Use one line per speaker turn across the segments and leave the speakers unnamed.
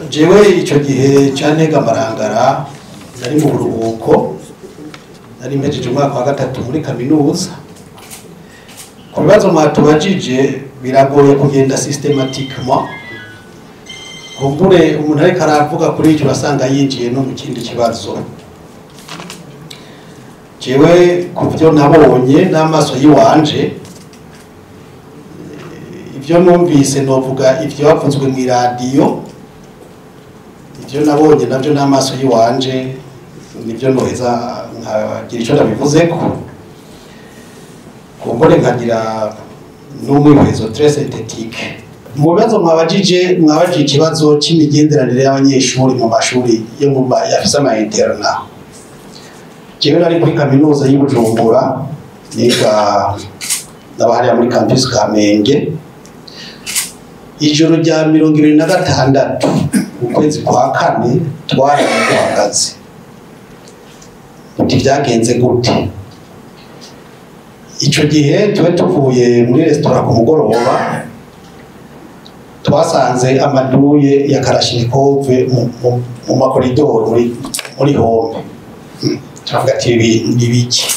jewe icyo gihe cyantega amarangara nari mu buruhuko, nari mpejeje umwaka wa gatatu muri kaminuza. Ku bibazo mwatubajije biragoye kugenda systematiquement, kumbure umuntu ariko aravuga kuri icyo basanga yinjiye no mu kindi kibazo. Jewe ku byo nabonye n'amaso yiwanje, ibyo numvise novuga ibyo bavuzwe mu radio, ibyo nabonye nabyo n'amaso yiwanje nibyo noheza nkagira icyo ndabivuzeko. Kumbure nkagira n'umwihezo très synthétique. Mu bibazo mwabajije ikibazo cy'imigenderanire y'abanyeshuri mu mashuri yo mu yafise ama internat. Jewe nari kuri kaminuza y'u Bujumbura, niga n'abahariya muri campus Kamenge. Ijoro rya 26 ukwezi kwa kane twari duhagaze. Byagenze gute? Icyo gihe tuvuye muri restaurant ku mugoroba, twasanze amaduye ya Kalashnikov mu makoridoro muri home. Turavuga ati ibiki.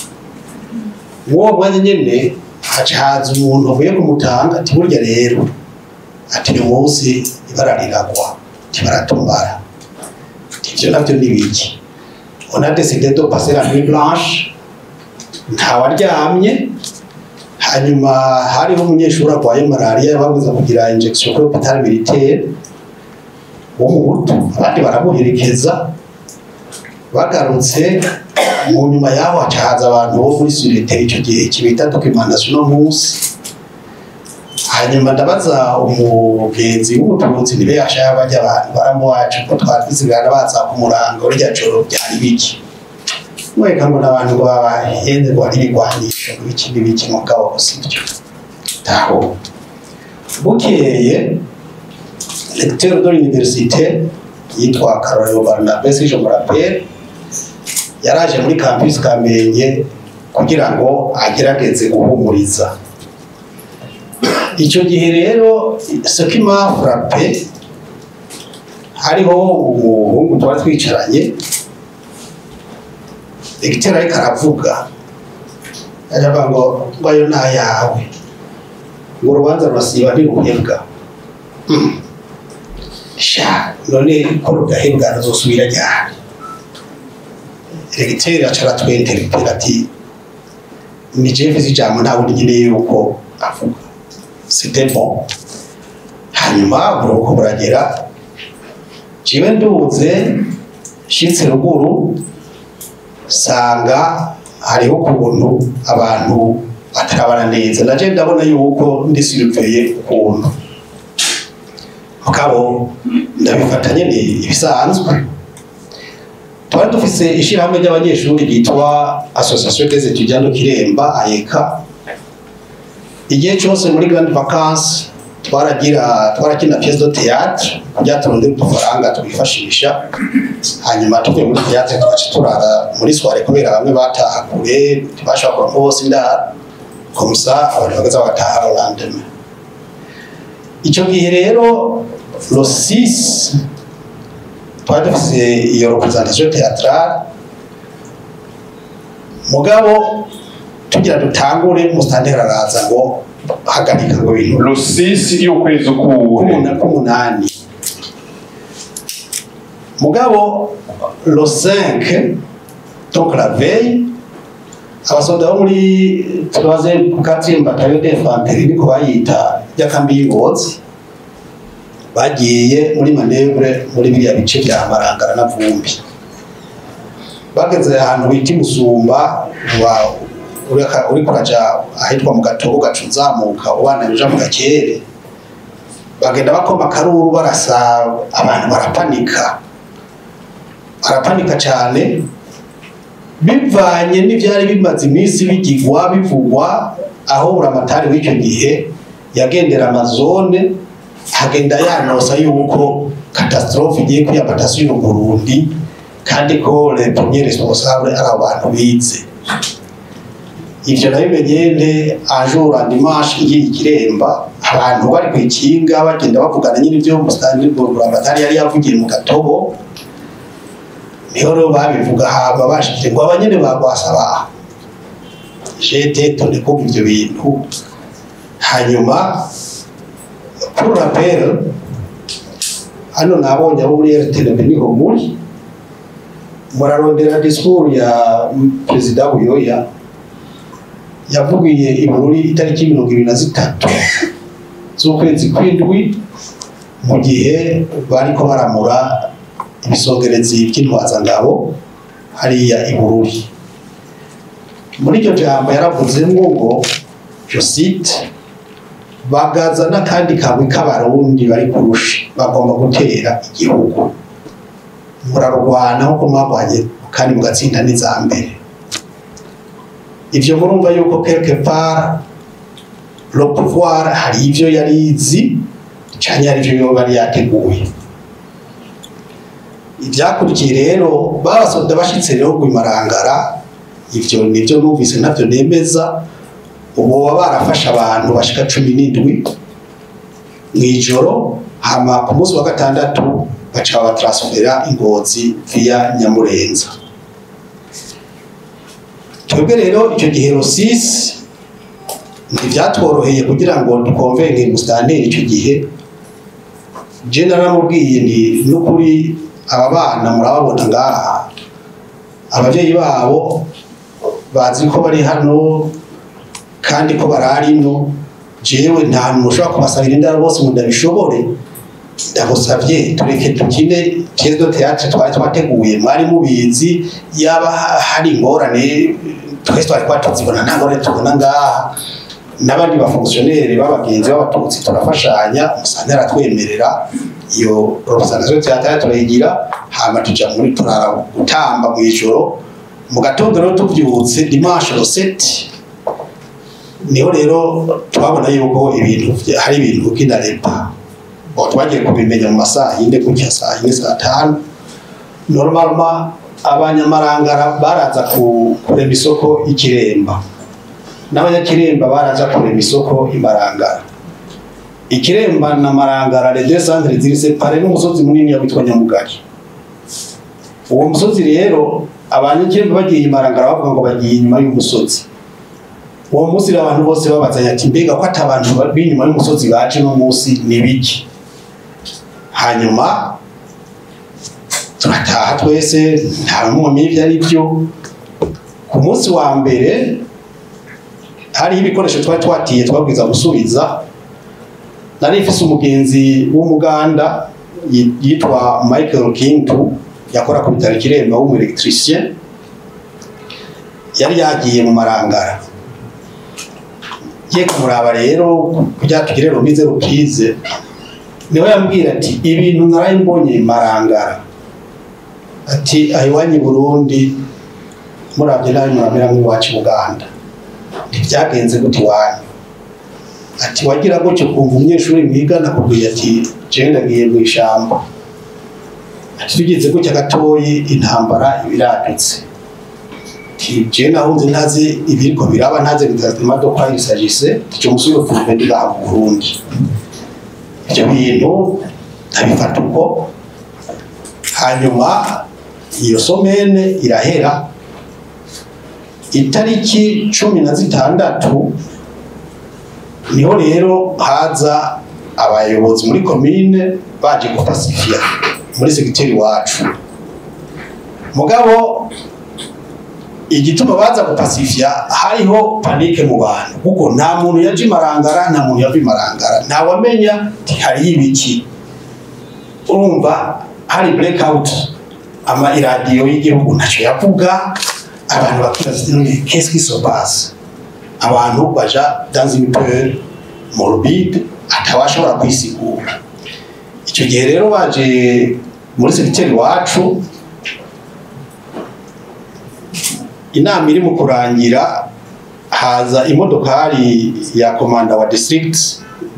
Uwo mwanya nyene hacaza umuntu avuye kumutanga ati burya rero ati uyu munsi ibara riragwa, baratumara. Ivyo navyo nibiki. On a décidé de passer la nuit blanche. Ntawaryamye. Hanyuma hariho umunyeshuri arwaye malaria babuza kugira injection kuri hospital militaire wo mu Burundi, abandi baramuherekeza. Bagarutse mu nyuma yaho hacaza abantu bo muri sûreté icyo gihe kibita documentation no munsi. Hanyuma ndabaza umugenzi w'ubututsi nibe yashaya bajya abantu baramuwacu ko twatwizigana baza kumuranga urya joro byari biki. Mweka ngo nabantu babahenze ngo ari bigwanisho biki biki mu gabo gusibyo. Taho. Bukeye lecteur de l'université yitwa Karolo Barnabé, si je me rappelle, yaraje muri campus Kamenge kugira ngo agerageze guhumuriza. Icyo gihe rero ce qui m'a frappé, hariho umuhungu twari twicaranye, lecteur ariko aravuga, aravuga ngo ayo na yawe, ngo urubanza rurasiba ntiruhebwa. Sha none ko rugahebwa ruzosubira ryari? Lecteur acara twinterpela ati ni jewe zijambo nta bundi nyine yuko avuga. C'était bon. Hanyuma buruko buragera, jiwe nduze shitse ruguru sanga hariho kubuntu abantu batarabana neza. Naje ndabona yuko ndi surveiller ukuntu. Mugabo ndabifatanye ni ibisanzwe. Twari dufise ishirahamwe ry'abanyeshuri ryitwa Association des étudiants de Kiremba AECA. Igihe cyose muri grande vacances twarakina pièce de théâtre kugira turonde udufaranga twifashisha. Hanyuma tuvuye muri théâtre tugaca turara muri soirée kubera bamwe bataha kure tubashobora kuronka bose indara comme ça abantu bagaza bataha lendemain. Icyo gihe rero le 6 twari dufise iyo représentation théâtrale. Mugabo tugira dutangure mustandera araza ngo hagarika ngo bintu
le 6 y'ukwezi
k'umunani. Mugabo le 5 donc la veille abasoda bo muri 4e bataillon d'infanterie niko bayita y'akambi y'Ingozi bagiye muri manevre muri biriya bice bya Marangara na Vumbi. Bageze ahantu bita Musumba uri kuraja ahitwa mu Gatobo gacuzamuka ubana uja mu Gakere. Bagenda bakoma karuru barasa, abantu barapanika cyane bivanye n'ivyari bimaze iminsi bigigwa bivugwa aho uramatari w'icyo gihe yagendera amazone hagenda yanosa yuko catastrophe igiye kwiyabata y'u Burundi kandi ko le premier responsable ari abantu bize. Ivyo nabimenye un jour en dimanche igiye Kiremba abantu bari kwikinga bagenda bavugana nyine ibyo Musitanteri Buramatari yari yavugiye mu Gatobo niho rero babivuga haba bashitse ngo abanyene bagwasaba jete tone ko ibyo bintu hanyuma pour rappel hano nabonye abo muri RTL niho muri murarondera discours ya Perezida Buyoya yavugiye ibururi itariki 23 z'ukwezi kw'indwi mu gihe bariko baramura ibisongerezi by'intwazangabo hariya ibururi muri icyo jambo yaravuze ngo je cite bagaza n'akandi kamwe k'abarundi bari kurusha bagomba gutera igihugu murarwana nko mwabanye kandi mugatsinda n'izambere ivyo murumva yuko quelque part le pouvoir hari ivyo yarizi cyane ari ivyo bari yateguye ivyakurikiye rero babasoda bashitse rero kwimarangara ivyo nivyo numvise navyo nemeza ubu barafasha abantu bashika 17 mwijoro hama ku munsi wa gatandatu baca batransfera Ingozi via Nyamurenza twebwe rero icyo gihe Rosisi ntibyatworoheye kugira ngo dukonvenge Musitanteri icyo gihe je naramubwiye ni n'ukuri aba bana murababona ngaha abavyeyi babo bazi ko bari hano kandi ko bararino jewe nta muntu ushobora kubasabira indaro bose mu ndabishobore ndagusavye tureke tukine pièce de théâtre twari twateguye mwari mubizi yaba hari ingorane twese twari twatuzibona nta ngorane tubona ngaha n'abandi ba fonctionnaire b'abagenzi b'abatutsi turafashanya Musitanteri atwemerera iyo representation théâtre turayigira hama tuja muri turara gutamba mu ijoro mu gatondo rero tuvyutse dimanche le 7 niho rero twabona yuko ibintu hari ibintu kindarepa twagiye kubimenya mu masaha yinde kujya saa 4 saa 5 normalement abanyamarangara baraza kurema isoko Ikiremba n'abanyakiremba baraza kurema isoko Imarangara Ikiremba na Marangara les deux centres ziri séparés n'umusozi munini yabitwa Nyamugari uwo musozi rero abanyakiremba bagiye Imarangara bavuga ngo bagiye inyuma y'umusozi uwo musi abantu bose babazanya ati mbega ko atabantu b'inyuma y'umusozi baje no musi nibiki hanyuma turataha twese nta muntu ivyo ari byo ku munsi wa mbere hari ibikoresho twatiye twabwiza gusubiza nari ifise umugenzi w'umuganda yitwa Michael Kintu yakora ku bitaro Kiremba w'umu electricien yari yagiye mu Marangara yeka muraba rero kujya tugire romize rupize niho yambwira ati ibintu narayimbonye Marangara ati ayiwanyi Burundi muravye nayo muramera nk'uwacu Uganda ntibyagenze gute wanyu ati wagira gutyo kumva umunyeshuri mwigana kubwiye ati je ndagiye mu ishamba ati tugeze gutya gatoyi intambara ibiradutse je nahunze ntazi ibiriko biraba ntazi bitazima do kwa isagise cyo musuyo fume ndiga mu Burundi ivyo bintu ndabifata uko hanyuma iyo somene irahera itariki 16 niho rero haza abayobozi muri commune baje gupasifia muri secretary wacu mugabo igituma baza gupasifia hariho panike mu bantu kuko nta muntu yaje Marangara nta muntu yavi Marangara nta wamenya hari ibiki urumva hari blackout ama iradiyo y'igihugu ntacyo yavuga abantu bakibaza qu'est-ce qui se passe abantu baja dans une peur morbide atawashobora kwisigura icyo gihe rero baje muri secretary wacu inama iri mu kurangira haza imodokari ya komanda wa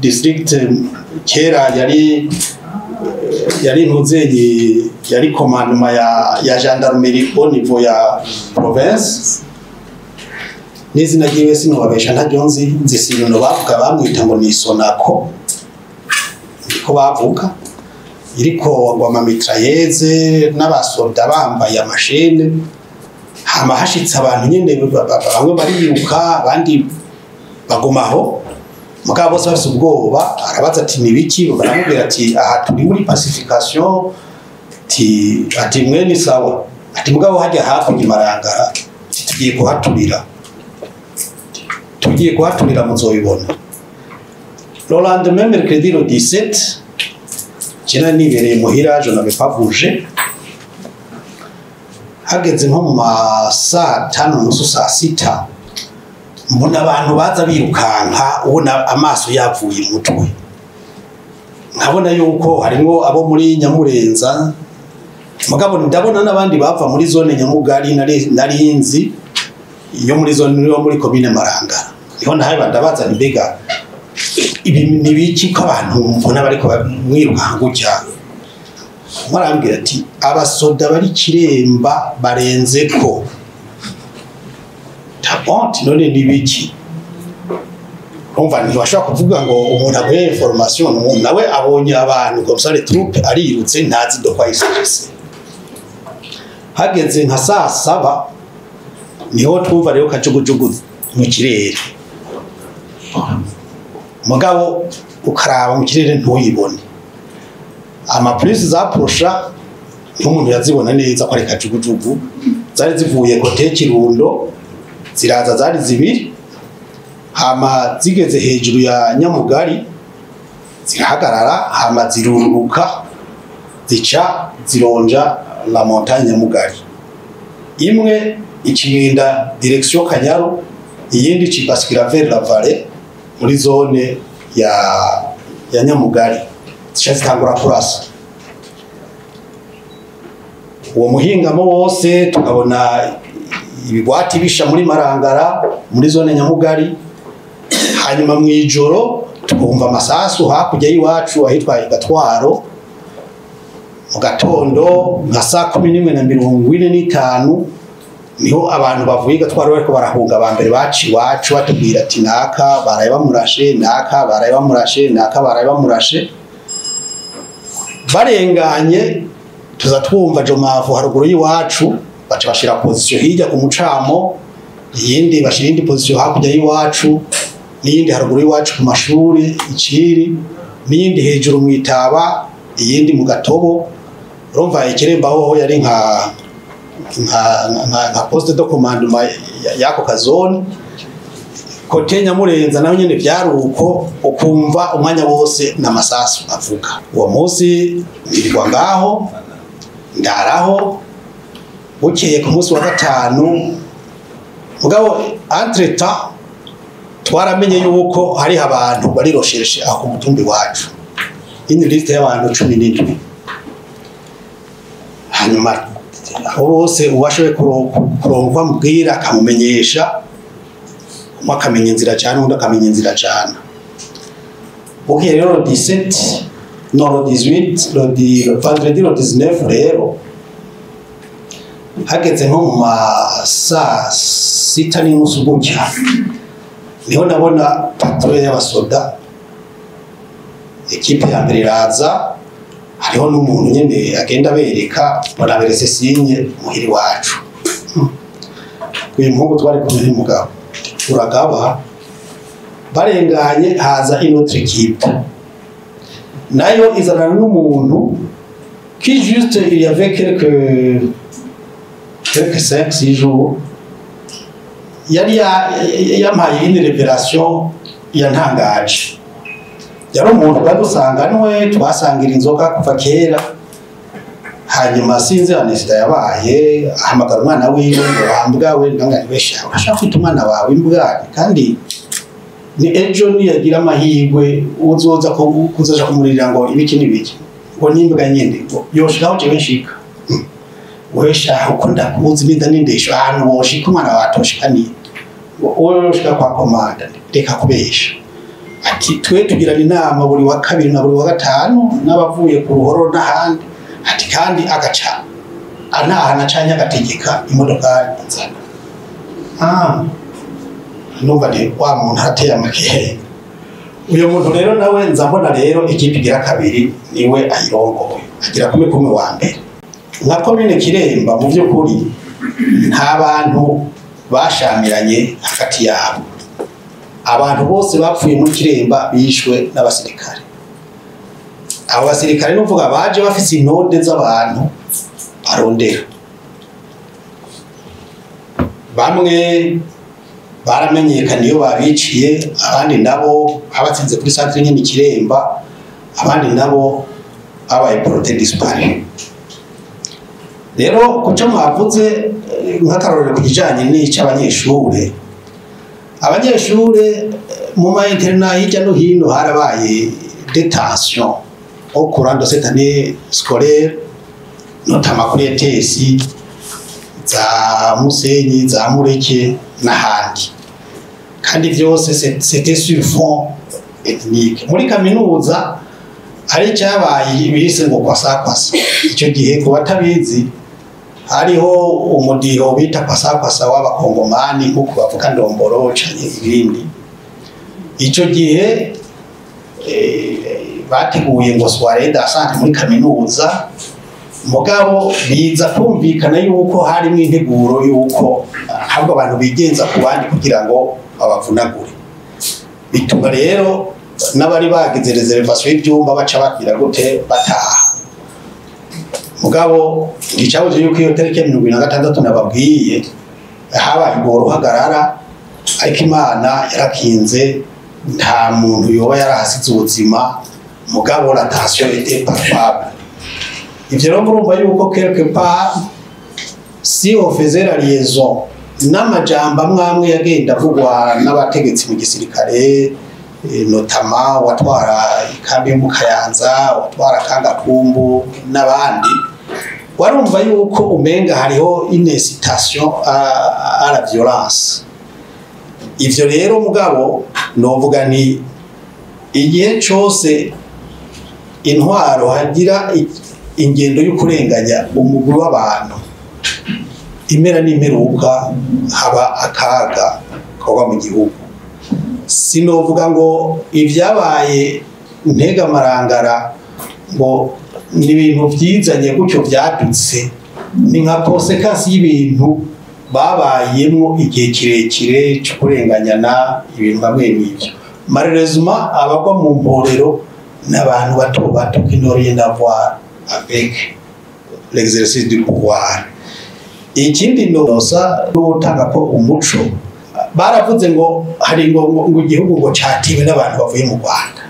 district kera yari ntuzenye yari commandement ya gendarmerie au niveau ya province n'izina ryiwe sinobabesha ntaryo nzi sinono bavuga bamwita ngo ni Sonako ko bavuga iriko ngoma mitrailleze n'abasoda bambaye amashene hama hashitse abantu nyene bamwe bariruka abandi bagumaho mugabo bose bafite ubwoba arabaza ati nibiki baramubwira ati aha turi muri pacification ati mwe ni sawa ati mugabo hajya hafi y'Imarangara tugiye kuhaturira muzoyibona. Le lendemain mercredi le 17 jina nibereye muhira je n'avais pas bougé hageze nko mu saa 5 nusu saa 6 mbona abantu baza birukanka ubona amaso yavuye mutwe nkabona yuko harimo abo muri Nyamurenza mugabo ndabona nabandi bava muri zone Nyamugari narinzi iyo muri zone yo muri commune Marangara niho nahaye bandabaza nibega ibi nibiki ko abantu mbona bariko mwirukanka gutya marambira ati abasoda bari Kiremba barenze ko tabonti none nibiki umva ntibashaka kuvuga ngo umuntu aguye information umuntu nawe abonye abantu comme ça les troupes arirutse ntazi do kwa isese hageze nka saa 7 niho twumva rero kajugujugu mu kirere mugabo ukaraba mu kirere ntuyibone ama police zaprosha n'umuntu yazibona neza ko ari kajugujugu zari zivuye kote Kirundo ziraza zari zibiri hama zigeze hejuru ya Nyamugari zirahagarara hama ziruruka zica zironja la montagne Nyamugari imwe ikirinda direction Kanyaru iyindi cibaskira vers la vallée muri zone ya Nyamugari zitangura kurasa uwo muhingamo wose tukabona ibigwati bisha muri Marangara muri zone Nyamugari hanyuma mwijoro tukumva amasasu hakurya y'iwacu ahitwa Gatwaro mu gatondo nka saa 11:45 niho abantu bavuye Gatwaro bariko barahunga abambere baci iwacu batubwira ati naka baraye bamurashe naka baraye bamurashe naka baraye bamurashe barenganye tuza twumva Jomavu haruguru y'iwacu baca bashira position hirya ku mucamo yindi bashira indi position hakurya y'iwacu niyindi haruguru y'iwacu ku mashuri Ikiri niyindi hejuru mu Itaba iyindi mu Gatobo urumva Ikiremba ho yari nka poste de commandement yako kazone kote Nyamurenza naho nyene vyaruko ukumva umwanya wose n'amasasu avuga uwo munsi ndirwa ngaho ndaraho bukeye ku munsi wa gatanu mugabo entre temps twaramenye yuko hari abantu bari recherche aho ku mutumbi wacu indi liste y'abantu 17 hanyuma bose ubashobe kurongwa mbwira akamumenyesha mwakamenya inzira cyane undi akamenya inzira cyane bukeye rero 17 no 18 le vendredi le 19 rero hageze nko mu saa 6:30 gutya niho nabona patrouille y'abasoda equipe ya mbere iraza hariho n'umuntu nyene agenda bereka baraberese sinye muhiri wacu uyu mpungu twari kumwe mugabo uragaba barenganye haza inotre equipe nayo izana n'umuntu qui juste il y avait quelques 5-6 jours yari yampaye une révélation yantangaje yari umuntu badusanganwe twasangira inzoga kuva kera hanyuma sinze anesida yabaye ahamagara umwana wiwe ngo wambwawe ngangani besha urashaka kwita umwana wawe imbwa kandi ni ejo ni yagira amahirwe uzoza kuzaja kumurira ngo ibiki nibiki ngo nimbwa nyende yoshikaho je benshika wesha ukunda kuzi binda nindesho ahantu woshika umwana watoshikani woshika kwa komanda reka kubesha ati twe tugirana inama buri wa kabiri na buri wa gatanu n'abavuye ku ruhoro n'ahandi ati kandi agaca anahana canya gategeka imodoka nzana numva ni wa muntu ateye amakehe uyo muntu rero nawe nzabona rero ikipe igira kabiri niwe ayirongoye agira kumwe wa mbere nka komine Kiremba mu by'ukuri nta bantu bashamiranye hagati yabo abantu bose bapfuye muri Kiremba bishwe n'abasirikare abo basirikare n'uvuga baje bafise intonde z'abantu barondera bamwe baramenyekana iyo babiciye abandi nabo abatsinze kuri centre nyine Kiremba abandi nabo abaye porte dispari rero kuco mwavuze nk'akarorero kujanye n'ic'abanyeshure mu ma internat hirya no hino harabaye détention au courant de cette année scolaire notamment kuri ETS za Musenyi za Mureke n'ahandi kandi byose c'était sur fond ethnique muri kaminuza ari cyabaye bise ngo kwasa icyo gihe ku batabizi hariho umudiho bita kwasa w'abakongomani nkuko bavuga ndomboro cyane ibindi icyo gihe bateguye ngo soirée d'asante muri kaminuza mugabo biza kumvikana yuko hari mu integuro yuko ahubwo abantu bigenza ku bandi kugira ngo babavunagure bituma rero n'abari bagize reservation y'ibyumba baca bakira gute bataha mugabo gicabuze yuko iyo tariki ya 26 nababwiye habaye ngo ruhagarara ariko Imana yarakinze nta muntu yoba yarahasize ubuzima mugabo la tension était palpable ivyo rero murumva yuko quelque part si on faisait la liaison n'amajamba mwamwe yagenda kugwa n'abategetsi mu gisirikare notamment watwara ikambi mu Kayanza watwara Kangakumbu n'abandi warumva yuko umenga hariho incitation à la violence ivyo rero mugabo novuga ni igihe cyose intwaro hagira ingendo y'ukurenganya umuguru w'abantu imera n'imperuka haba akaga koga mu gihugu sinovuga ngo ibyabaye ntega marangara ngo ni ibintu byizanye gutyo byadutse ni nka konsekansi y'ibintu babayemo igihe kirekire cyo kurenganyana ibintu bamwe n'ibyo malheureusement abagwa mu mporero n'abantu bato kinoriye d'avoir avec l'exercice du pouvoir ikindi nosa n'utanga ko umuco baravuze ngo hari ngo igihugu ngo cyatiwe n'abantu bavuye mu Rwanda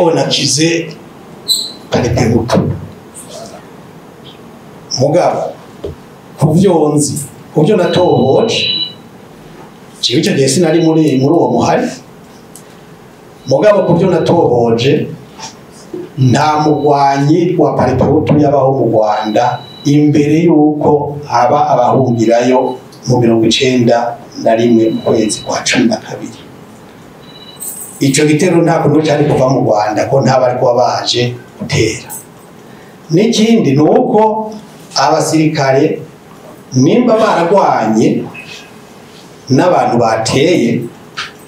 on accuse Paripehutu mugabo kuvyonzi kubyo natoboje ciwe cyo desi nari muri uwo muhari mugabo kubyo natoboje nta mugwanyi wa Paripehutu yabaho mu Rwanda imbere yuko haba abahungirayo mu 1991 mu kwezi kwa 12 ico gitero nta kuntu cyari kuva mu Rwanda ko nta bari kuba baje gutera n'ikindi nuko abasirikare nimba baragwanye n'abantu bateye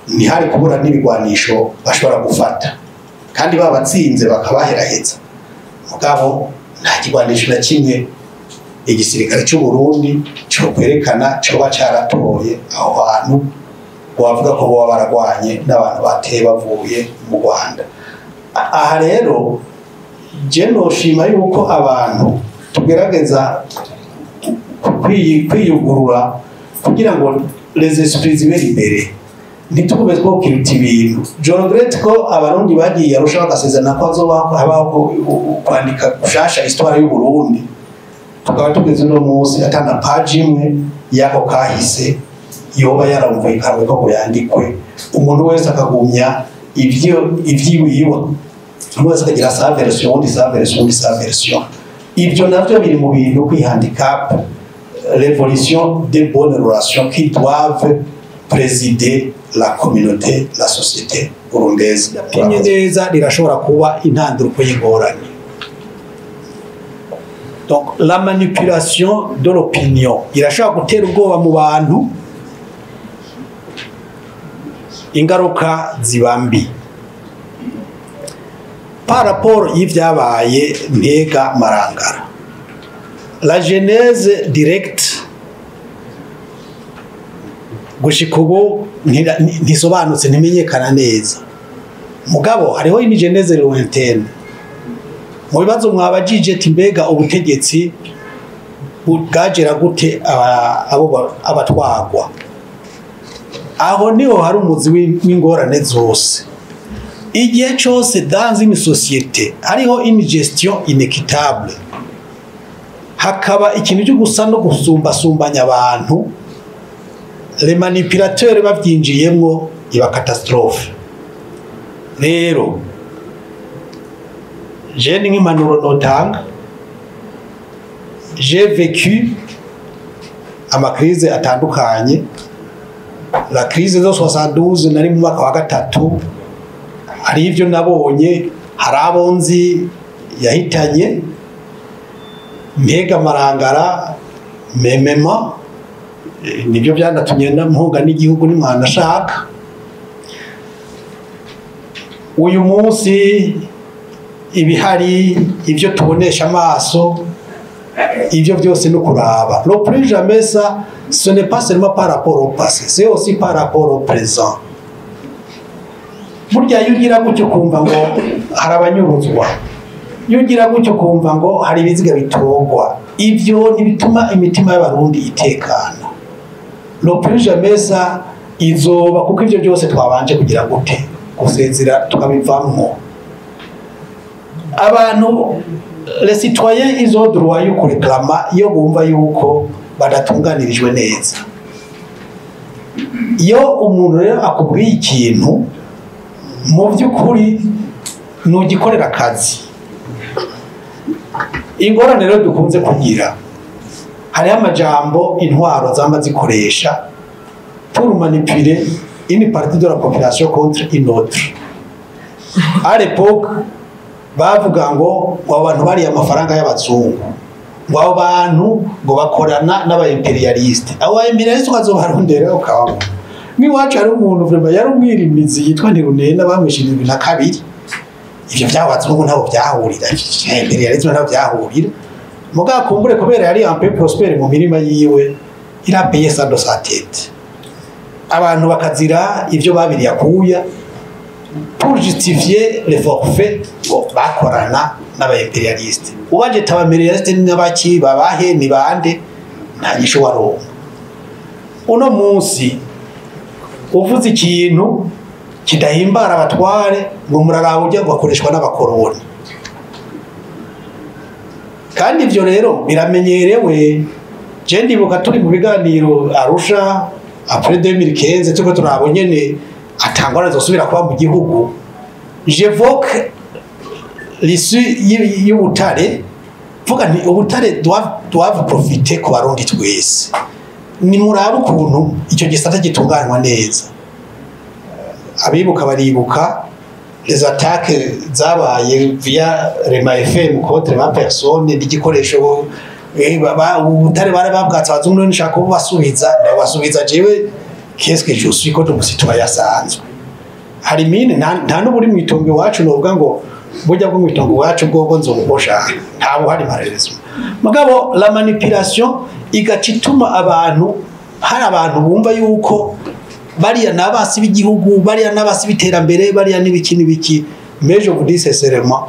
ntihari kubura n'ibigwanisho bashobora gufata kandi babatsinze bakabaheraheza mugabo nta kigwanisho na kimwe igisirikare cy'u Burundi cyo kwerekana cyo bacaratoye aho hantu wavuga ko baba baragwanye n'abantu bateye bavuye mu Rwanda aha rero je noshima yuko abantu tugerageza kwiyugurura kugira ngo les esprits zibe libérés ntitube two kirita ibintu je regrette ko abarundi bagiye arusha bagasezerana ko habaho kwandika gushasha histoire y'u Burundi tukaba tugeze no munsi atana page imwe yako kahise yoba yaramvikanye ko yandikwe umuntu wese akagumya ivyiwiwe mwese akagira sa version ibyo navyo biri mu bintu kwihandicap l'évolution des bonnes relations qui doivent présider la communauté, la société burundaise. Neza rirashobora kuba intanduruko y'ingorane. Donc la manipulation de l'opinion irashobora gutera ubwoba mu bantu ingaruka zibambi par rapport y'ivyabaye Ntega Marangara. La genèse directe gushika ubu ntisobanutse ntimenyekana neza, mugabo hariho ini genèse lointaine. Mu bibazo mwabajije ati mbega ubutegetsi bwagera gute abatwagwa, aho niho hari umuzi w'ingorane zose. Igihe cyose dans une société hariho une gestion inéquitable, hakaba ikintu cyo gusa no gusumbasumbanya abantu, les manipulateurs bavyinjiyemwo iba catastrophe. Rero j'ai n'impanuro notanga, j'ai vécu ama crise atandukanye. La crise de 72 nari mu mwaka wa gatatu, hari ivyo nabonye, hari abonzi yahitanye. Ntega Marangara memema nibyo byanatumye mpunga n'igihugu n'imwana ashaka. Uyu munsi ibihari ivyo tubonesha amaso, ivyo byose no kuraba. Le plus jamais ça, ce n'est pas seulement par rapport au passé, c'est aussi par rapport au présent. Burya yugira gutyo kumva ngo hari abanyuruzwa, yugira gutyo kumva ngo hari ibiziga bitogwa, ivyo nibituma imitima y'abarundi itekana. Le plus jamais ça izoba, kuko ivyo byose twabanje kugira gute gusezera tukabivamwo. Abantu les citoyens ils ont droit yo kureklama iyo bumva yuko badatunganirijwe neza. Iyo umuntu rero akubwiye ikintu mu by'ukuri nugikorera akazi, ingorane rero dukunze kugira, hari amajambo intwaro zamazikoresha pour manipuler une partie de la population contre une autre. À l'époque bavuga ngo abantu bari amafaranga y'abazungu, ngo abo bantu ngo bakorana n'aba imperialiste. Abo imperialiste bazobarondera ukaba niwacu ari umuntu vraiment yari umwirimizi yitwa Ntirunena bamwishirijwe na kabiri. Ivyo byabazungu nabo byahurira, imperialisme nabo byahurira. Muga kumbure kubera yari un peu prospère mu mirima yiwe, il a payé ça de sa tête. Abantu bakazira ivyo babiri yakuya pour justifier les forfaits bakorana n'aba imperialiste. Ubaje taba imperialiste n'abaki babahe ni bande nta nyisho waro. Uno munsi uvuze ikintu kidahimbara abatware ngo muraraba ujya gukoreshwa n'abakoroni, kandi ivyo rero biramenyerewe. Je ndibuka turi mu biganiro Arusha après 2015 tuko turabonye ne atangora zosubira kuba mu gihugu. J'évoque l'issue y'ubutare, vuga nti ubutare doivent profiter ku barundi twese. Ni muraba ukuntu icyo gisata gitunganywa neza. Abibuka baribuka les attaques zabaye via Rema FM contre ma personne, n'igikoresho ubutare bari babwatsa abazungu nshaka kubasubiza jewe qu'est-ce que je suis contre citoyen asanzwe. Hari mine nta n'uburi mu itongo wacu novuga ngo burya bwo mu itongo wacu bwo nzobosha nta buhari marerezo. Mugabo la manipulation igacituma abantu, hari abantu bumva yuko bariya nabasi b'igihugu, bariya nabasi biterambere, bariya n'ibiki. Mais je vous dis sincèrement,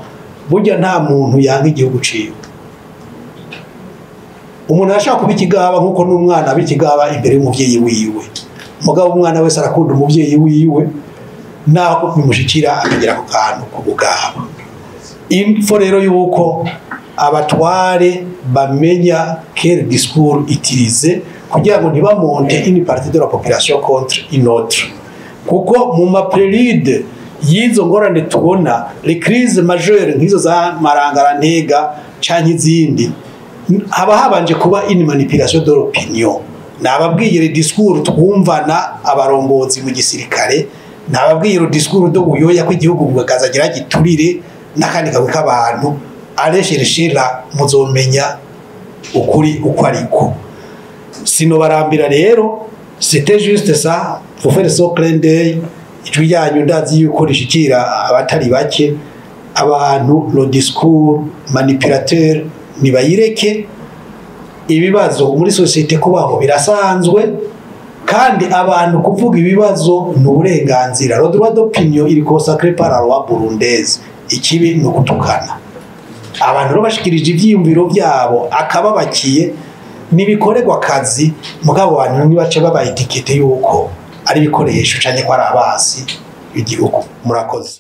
burya nta muntu yanga igihugu ciwe. Umuntu ashaka kuba ikigaba nkuko n'umwana b'ikigaba imbere y'umuvyeyi wiwe. Mugabo umwana wese arakunda umuvyeyi wiwe, naho bimushikira akagera ku kantu kubugaba. Info rero yuko abatware bamenya quel discours utiliser kugira ngo ntibamonte une partie de la population contre une autre. Kuko mu maprélude yizo ngorane tubona, les crises majeures nk'izo za Marangara, Ntega canke izindi, haba habanje kuba une manipulation de l'opinion. Nababwiye le discours twumvana abarongozi mu gisirikare, nababwiye le discours do uyoya ko igihugu bwakazagira giturire nakandi kawe k'abantu, areshirishira muzomenya ukuri uko ariko. Sino barambira rero, c'était juste ça pour faire ce clin d'œil ijwi ryanyu ndazi yuko rishikira abatari bake abantu le discours manipulateur nibayireke ibibazo muri societe kubaho birasanzwe kandi abantu kuvuga ibibazo n'uburenganzira le droit d'opinion il consacré par la loi burundaise ikibi no kutukana abantu ro bashikirije ivyiyumviro byabo akababakiye nibikorerwa akazi mugabo abantu nibace baba etikete yuko ari bikoresho cyane ko ari abasi igihugu murakoze